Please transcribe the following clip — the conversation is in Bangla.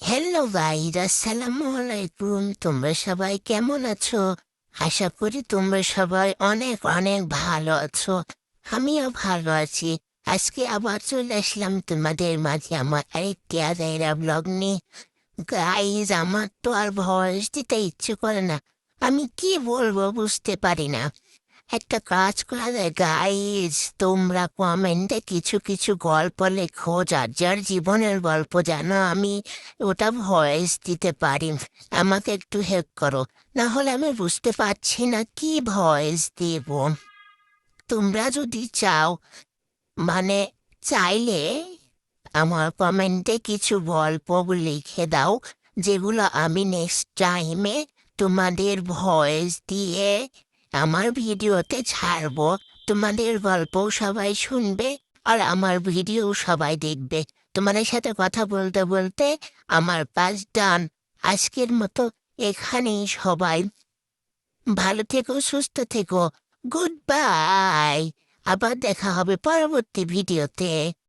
হ্যালো গাইস, আসসালামু আলাইকুম। তোমরা সবাই কেমন আছো? আশা করি তোমরা সবাই অনেক অনেক ভালো আছো। আমিও ভালো আছি। আজকে আবার চলে আসলাম তোমাদের মাঝে আমার আরেকটি আজাইরা ব্লগ নিয়ে। গাইস, আমার তো আর ভয়েস দিতে ইচ্ছে করে না। আমি কি বলবো বুঝতে পারি না। একটা কাজ করা যায় গাইস, তোমরা কমেন্টে কিছু কিছু গল্প লেখো, যার যার জীবনের গল্প জানো, আমি ওটা ভয়েস দিতে পারি। আমাকে একটু হেল্প করো, না হলে আমি বুঝতে পারছি না কি ভয়েস দেব। তোমরা যদি চাও, মানে চাইলে আমার কমেন্টে কিছু গল্প লিখে দাও, যেগুলো আমি নেক্সট টাইমে তোমাদের ভয়েস দিয়ে আমার ভিডিওতে ছাড়বো। তোমাদের গল্পও সবাই শুনবে, আর আমার ভিডিও সবাই দেখবে। তোমাদের সাথে কথা বলতে বলতে আমার কাজ ডান। আজকের মতো এখানেই সবাই ভালো থেকো, সুস্থ থেকো। Good bye. আবার দেখা হবে পরবর্তী ভিডিওতে।